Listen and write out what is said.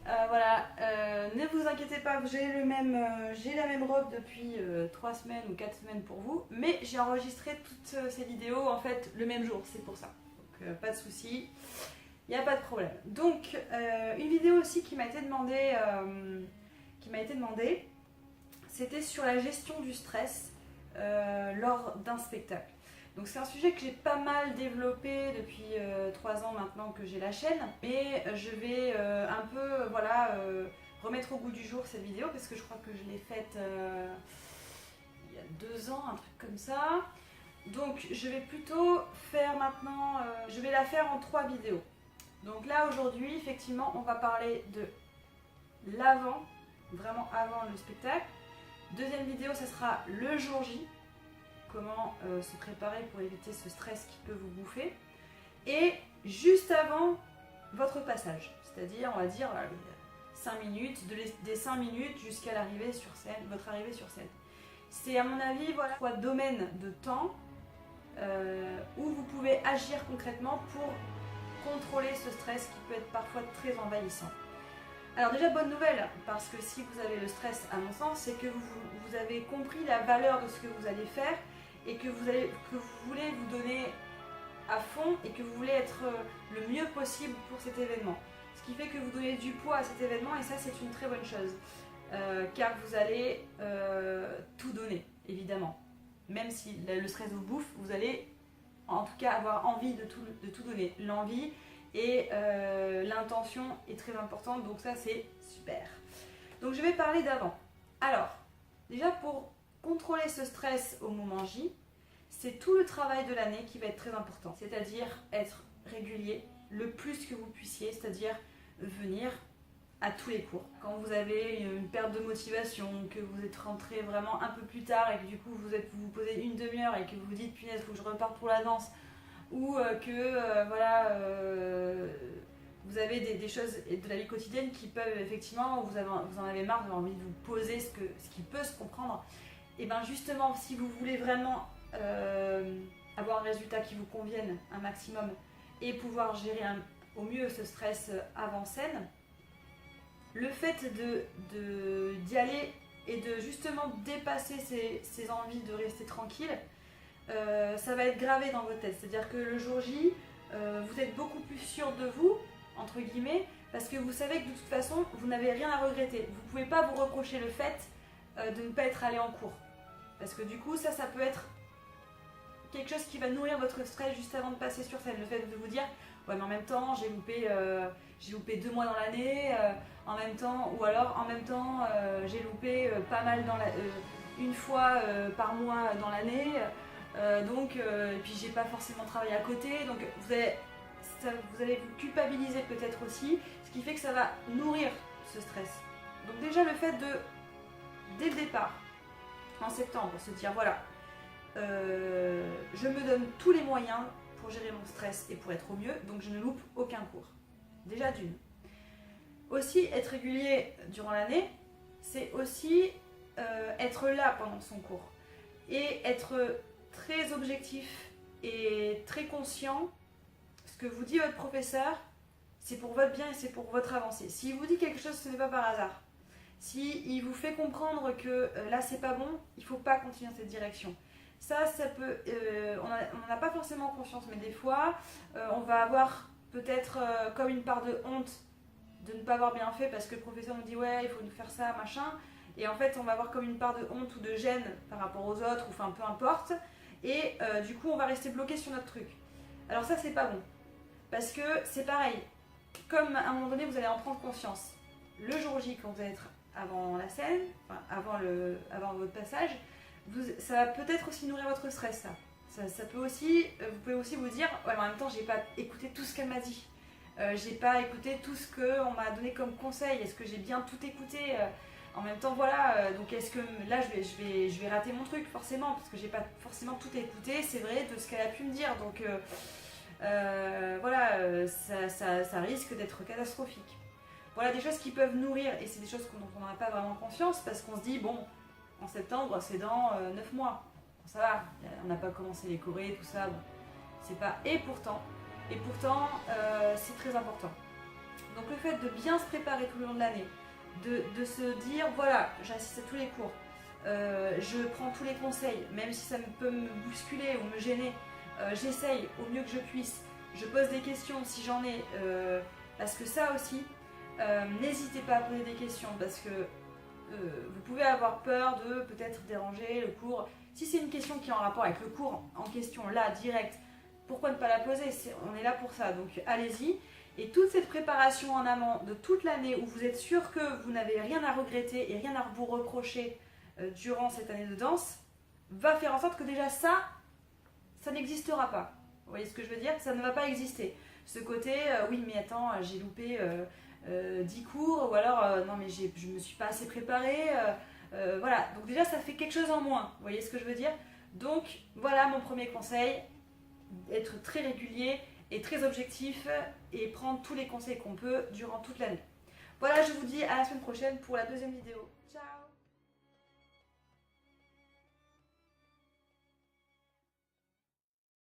Voilà, ne vous inquiétez pas, j'ai la même robe depuis 3 semaines ou 4 semaines pour vous, mais j'ai enregistré toutes ces vidéos en fait le même jour, c'est pour ça. Donc pas de souci, il n'y a pas de problème. Donc une vidéo aussi qui m'a été demandée, c'était sur la gestion du stress lors d'un spectacle. Donc c'est un sujet que j'ai pas mal développé depuis 3 ans maintenant que j'ai la chaîne, mais je vais un peu remettre au goût du jour cette vidéo parce que je crois que je l'ai faite il y a 2 ans, un truc comme ça. Donc je vais plutôt faire maintenant, je vais la faire en 3 vidéos. Donc là aujourd'hui effectivement on va parler de l'avant, vraiment avant le spectacle. Deuxième vidéo ça sera le jour J, comment se préparer pour éviter ce stress qui peut vous bouffer. Et juste avant votre passage, c'est-à-dire on va dire 5 minutes, des 5 minutes jusqu'à l'arrivée sur scène, votre arrivée sur scène. C'est à mon avis 3 domaines de temps où vous pouvez agir concrètement pour contrôler ce stress qui peut être parfois très envahissant. Alors déjà bonne nouvelle, parce que si vous avez le stress à mon sens, c'est que vous avez compris la valeur de ce que vous allez faire et que vous voulez vous donner à fond et que vous voulez être le mieux possible pour cet événement. Ce qui fait que vous donnez du poids à cet événement et ça c'est une très bonne chose. Car vous allez tout donner, évidemment. Même si le stress vous bouffe, vous allez en tout cas avoir envie de tout donner. L'envie et l'intention est très importante, donc ça c'est super. Donc je vais parler d'avant. Alors, déjà pour contrôler ce stress au moment J, c'est tout le travail de l'année qui va être très important. C'est-à-dire être régulier le plus que vous puissiez, c'est-à-dire venir à tous les cours. Quand vous avez une perte de motivation, que vous êtes rentré vraiment un peu plus tard et que du coup vous vous posez une demi-heure et que vous vous dites punaise, faut que je reparte pour la danse, ou vous avez des choses de la vie quotidienne qui peuvent effectivement, vous en avez marre, vous avez envie de vous poser ce qui peut se comprendre. Et bien justement, si vous voulez vraiment avoir un résultat qui vous convienne un maximum et pouvoir gérer au mieux ce stress avant scène, le fait d'y aller et de justement dépasser ces envies de rester tranquille, ça va être gravé dans votre tête. C'est-à-dire que le jour J, vous êtes beaucoup plus sûr de vous, entre guillemets, parce que vous savez que de toute façon, vous n'avez rien à regretter. Vous ne pouvez pas vous reprocher le fait de ne pas être allé en cours. Parce que du coup, ça peut être quelque chose qui va nourrir votre stress juste avant de passer sur scène. Le fait de vous dire, ouais mais en même temps, j'ai loupé 2 mois dans l'année, en même temps, ou alors en même temps, j'ai loupé pas mal une fois par mois dans l'année. Et puis j'ai pas forcément travaillé à côté, donc vous allez vous culpabiliser peut-être aussi, ce qui fait que ça va nourrir ce stress. Donc déjà le fait dès le départ, en septembre, se dire voilà, je me donne tous les moyens pour gérer mon stress et pour être au mieux, donc je ne loupe aucun cours. Déjà d'une. Aussi, être régulier durant l'année, c'est aussi être là pendant son cours et être très objectif et très conscient. Ce que vous dit votre professeur, c'est pour votre bien et c'est pour votre avancée. S'il vous dit quelque chose, ce n'est pas par hasard. S'il vous fait comprendre que là c'est pas bon, il ne faut pas continuer dans cette direction. Ça peut, on n'en a pas forcément conscience, mais des fois, on va avoir peut-être comme une part de honte de ne pas avoir bien fait parce que le professeur nous dit ouais, il faut nous faire ça, machin. Et en fait, on va avoir comme une part de honte ou de gêne par rapport aux autres, ou enfin peu importe. Et du coup, on va rester bloqué sur notre truc. Alors ça, c'est pas bon. Parce que c'est pareil. Comme à un moment donné, vous allez en prendre conscience. Le jour J, quand vous allez être avant la scène, enfin, avant votre passage, ça va peut-être aussi nourrir votre stress, ça peut aussi, vous pouvez aussi vous dire, ouais, mais en même temps, j'ai pas écouté tout ce qu'elle m'a dit. J'ai pas écouté tout ce qu'on m'a donné comme conseil. Est-ce que j'ai bien tout écouté en même temps, voilà, donc est-ce que là je vais rater mon truc forcément parce que j'ai pas forcément tout écouté, c'est vrai, de ce qu'elle a pu me dire, donc ça risque d'être catastrophique. Voilà des choses qui peuvent nourrir et c'est des choses dont on n'a pas vraiment conscience parce qu'on se dit bon, en septembre c'est dans 9 mois, bon, ça va, on n'a pas commencé les chorés, tout ça, bon, c'est pas. Et pourtant c'est très important. Donc le fait de bien se préparer tout le long de l'année, de se dire voilà, j'assiste à tous les cours, je prends tous les conseils, même si ça peut me bousculer ou me gêner, j'essaye au mieux que je puisse, je pose des questions si j'en ai, parce que ça aussi, n'hésitez pas à poser des questions parce que vous pouvez avoir peur de peut-être déranger le cours. Si c'est une question qui est en rapport avec le cours en question, là, direct, pourquoi ne pas la poser? On est là pour ça, donc allez-y. Et toute cette préparation en amont de toute l'année où vous êtes sûr que vous n'avez rien à regretter et rien à vous reprocher durant cette année de danse, va faire en sorte que déjà ça n'existera pas. Vous voyez ce que je veux dire? Ça ne va pas exister. Ce côté, oui mais attends, j'ai loupé 10 cours, ou alors non mais je me suis pas assez préparée, voilà. Donc déjà ça fait quelque chose en moins, vous voyez ce que je veux dire? Donc voilà mon premier conseil, être très régulier et très objectif et prendre tous les conseils qu'on peut durant toute l'année. Voilà, je vous dis à la semaine prochaine pour la deuxième vidéo. Ciao!